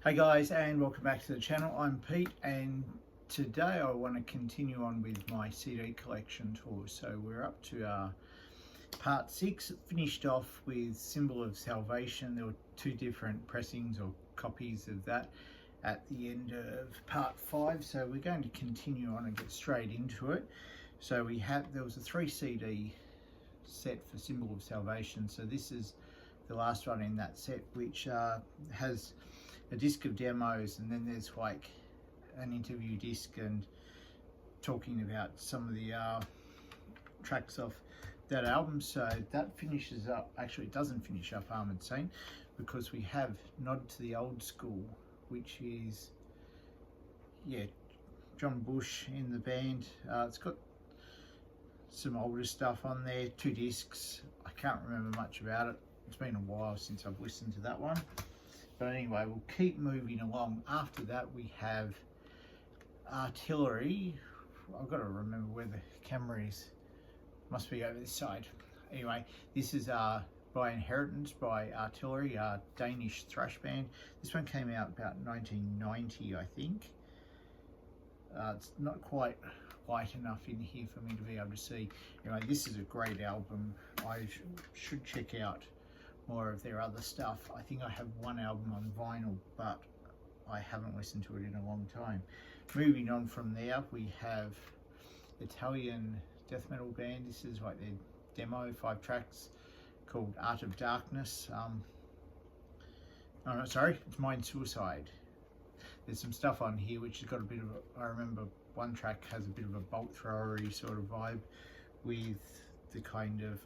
Hey guys, and welcome back to the channel. I'm Pete, and today I want to continue on with my CD collection tour. So we're up to part 6. Finished off with Symbol of Salvation. There were 2 different pressings or copies of that at the end of part 5. So we're going to continue on and get straight into it. So there was a 3 CD set for Symbol of Salvation. So this is the last one in that set, which has a disc of demos, and then there's like an interview disc and talking about some of the tracks off that album. So that finishes up, actually it doesn't finish up Armored Saint, because we have Nod to the Old School, which is John Bush in the band. It's got some older stuff on there, 2 discs. I can't remember much about it. It's been a while since I've listened to that one. But anyway, we'll keep moving along. After that, we have Artillery. I've got to remember where the camera is. Must be over this side. Anyway, this is by Inheritance by Artillery, a Danish thrash band. This one came out about 1990, I think. It's not quite light enough in here for me to be able to see. Anyway, this is a great album. I should check out more of their other stuff. I think I have 1 album on vinyl, but I haven't listened to it in a long time. Moving on from there, we have Italian death metal band. This is like their demo, 5 tracks, called Art of Darkness. Oh no, sorry, it's Mind Suicide. There's some stuff on here which has got a bit of I remember one track has a bit of a bolt throwery sort of vibe with the kind of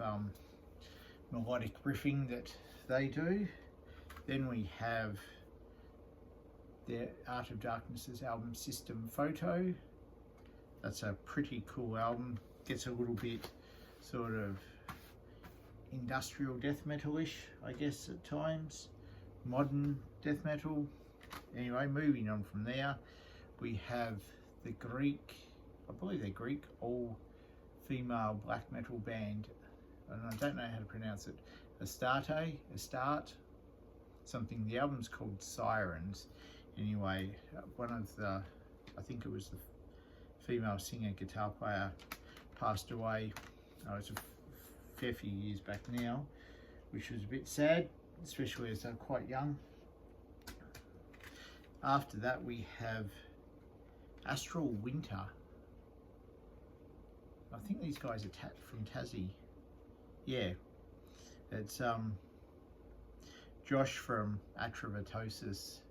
melodic riffing that they do. Then we have their Art of Darkness's album System Photo. That's a pretty cool album. Gets a little bit sort of industrial death metal-ish, I guess, at times. Modern death metal. Anyway, moving on from there, we have the Greek, I believe they're Greek, all-female black metal band, and I don't know how to pronounce it, Astarte, something. The album's called Sirens. Anyway, one of the, I think it was the female singer guitar player, passed away. It's a fair few years back now, which was a bit sad, especially as they're quite young. After that, we have Astral Winter. I think these guys are from Tassie. Yeah, it's Josh from Atravatosis.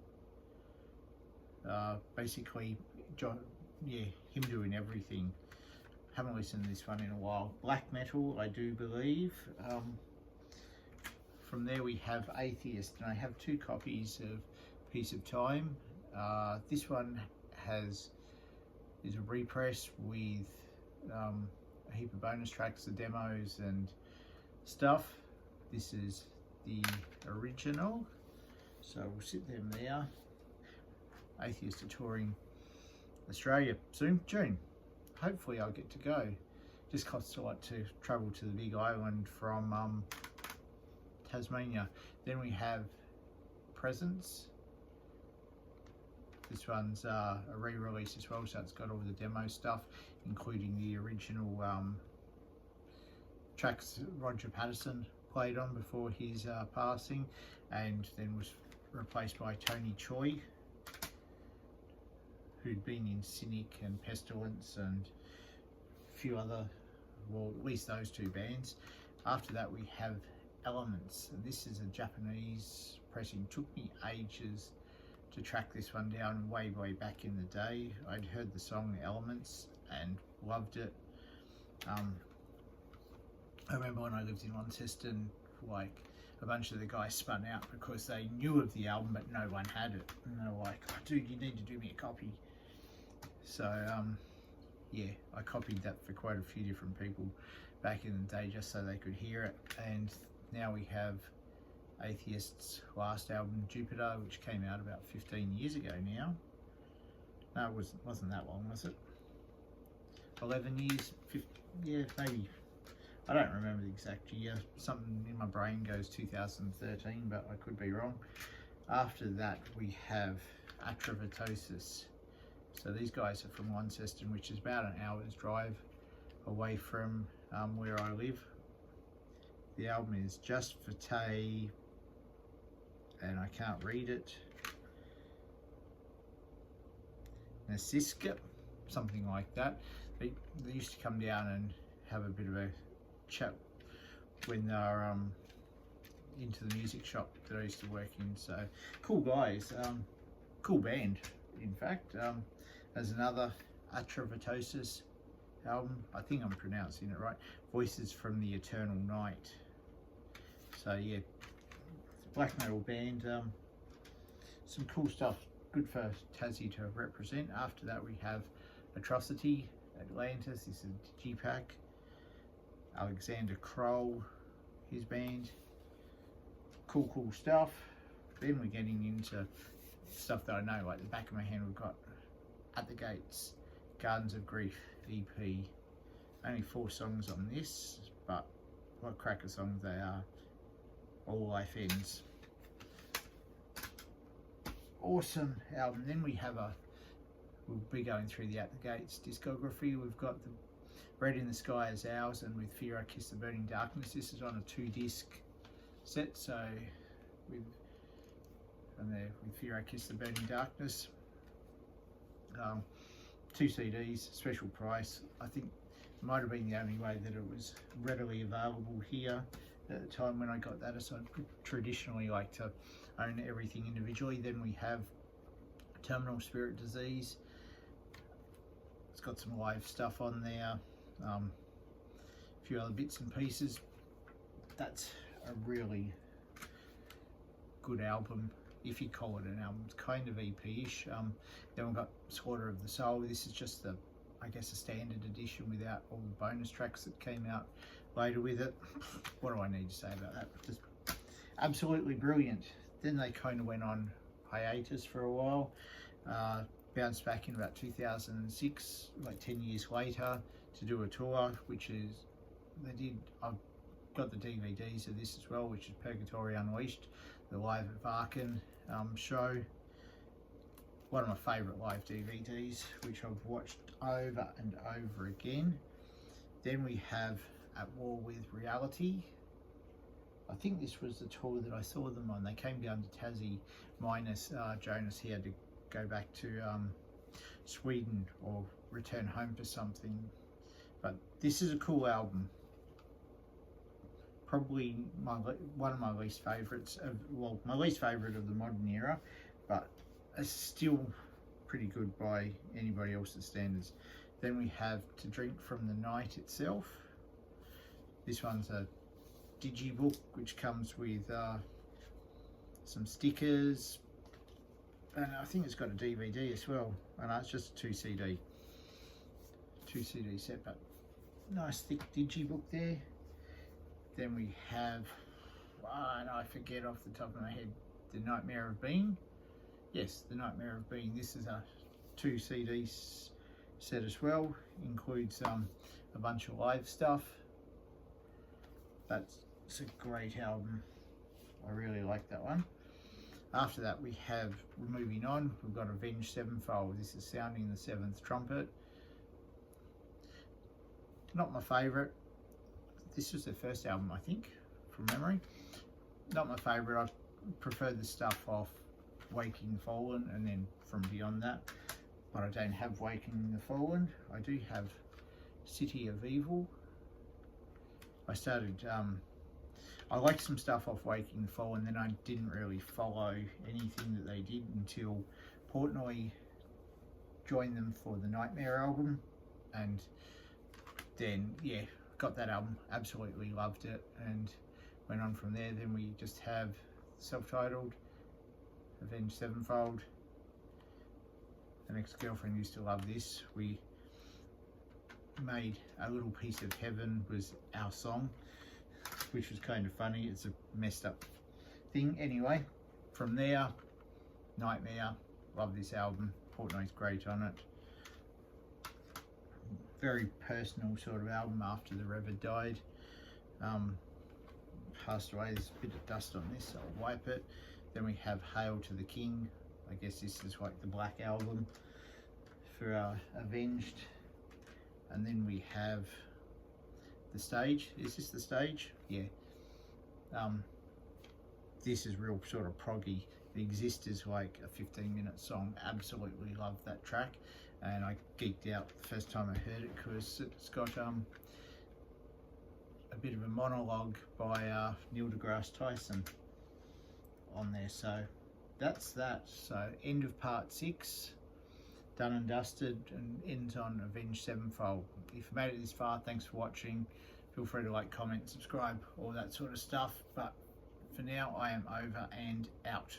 Basically, him doing everything. Haven't listened to this one in a while. Black metal, I do believe. From there we have Atheist, and I have 2 copies of Piece of Time. This one is a repress with a heap of bonus tracks, the demos and stuff. This is the original, so we'll sit them there. Atheist are touring Australia soon, June. Hopefully I'll get to go. Just costs a lot to travel to the big island from Tasmania. Then we have Presence. This one's a re-release as well, so it's got all the demo stuff, including the original tracks Roger Patterson played on before his passing, and then was replaced by Tony Choi, who'd been in Cynic and Pestilence and a few other, well, at least those 2 bands. After that we have Elements, and this is a Japanese pressing. Took me ages to track this one down, way back in the day. I'd heard the song Elements and loved it. I remember when I lived in Launceston, like a bunch of the guys spun out because they knew of the album but no one had it, and they were like, oh, dude, you need to do me a copy. So yeah, I copied that for quite a few different people back in the day just so they could hear it. And now we have Atheist's last album, Jupiter, which came out about 15 years ago now. No, it wasn't that long, was it? 11 years? 15, yeah, maybe. I don't remember the exact year. Something in my brain goes 2013, but I could be wrong. After that we have Atravatosis. So these guys are from Launceston, which is about an hour's drive away from where I live. The album is Just for Tay, and I can't read it. Nasiska, something like that. They used to come down and have a bit of a chat when they're into the music shop that I used to work in. So cool guys, cool band in fact. There's another Atravatosis album, I think I'm pronouncing it right, Voices from the Eternal Night. So yeah, black metal band, some cool stuff, good for Tassie to represent. After that we have Atrocity, Atlantis, this is Digipack, Alexander Kroll, his band, cool stuff. Then we're getting into stuff that I know, like the back of my hand. We've got At the Gates, Gardens of Grief EP, only 4 songs on this, but what cracker songs they are. All Life Ends, awesome album. Then we have we'll be going through the At the Gates discography. We've got the Red in the Sky Is Ours, and With Fear I Kiss the Burning Darkness. This is on a 2-disc set, so with Fear I Kiss the Burning Darkness, 2 CDs, special price. I think it might have been the only way that it was readily available here at the time when I got that, so I traditionally like to own everything individually. Then we have Terminal Spirit Disease. It's got some live stuff on there, a few other bits and pieces. That's a really good album, if you call it an album. It's kind of EP-ish. Then we've got Slaughter of the Soul. This is just the, I guess, a standard edition without all the bonus tracks that came out later with it. What do I need to say about that? Just absolutely brilliant. Then they kind of went on hiatus for a while, bounced back in about 2006, like 10 years later, to do a tour, which is, they did, I've got the DVDs of this as well, which is Purgatory Unleashed, the Live at Varkin show. One of my favourite live DVDs, which I've watched over and over again. Then we have At War with Reality. I think this was the tour that I saw them on. They came down to Tassie, minus Jonas. He had to go back to Sweden or return home for something. But this is a cool album. Probably one of my least favourites, well, my least favourite of the modern era, but it's still pretty good by anybody else's standards. Then we have To Drink from the Night itself. This one's a digibook which comes with some stickers, and I think it's got a DVD as well, and it's just a 2 CD set, but nice thick digibook there. Then we have, and I forget off the top of my head, The Nightmare of Being. Yes, The Nightmare of Being. This is a 2 CD set as well. Includes a bunch of live stuff. It's a great album. I really like that one. After that we have, moving on, we've got Avenged Sevenfold. This is Sounding the Seventh Trumpet. Not my favourite. This was their first album, I think, from memory. Not my favourite. I prefer the stuff off Waking the Fallen and then from beyond that. But I don't have Waking the Fallen. I do have City of Evil. I started, I liked some stuff off Waking the Fallen, then I didn't really follow anything that they did until Portnoy joined them for the Nightmare album, and then yeah, got that album, absolutely loved it, and went on from there. Then we just have self-titled Avenged Sevenfold. An ex-girlfriend used to love this. We made A Little Piece of Heaven was our song, which was kind of funny. It's a messed up thing. Anyway, from there, Nightmare, love this album. Portnoy's great on it. Very personal sort of album after the Rev had died. Passed away. There's a bit of dust on this, so I'll wipe it. Then we have Hail to the King. I guess this is like the Black Album for Avenged. And then we have The Stage. Is this The Stage? Yeah. This is real sort of proggy. It exists as like a 15-minute song. Absolutely love that track, and I geeked out the first time I heard it because it's got a bit of a monologue by Neil deGrasse Tyson on there. So that's that. So end of part 6, done and dusted, and ends on Avenged Sevenfold. If you made it this far, thanks for watching. Feel free to like, comment, subscribe, all that sort of stuff. But for now, I am over and out.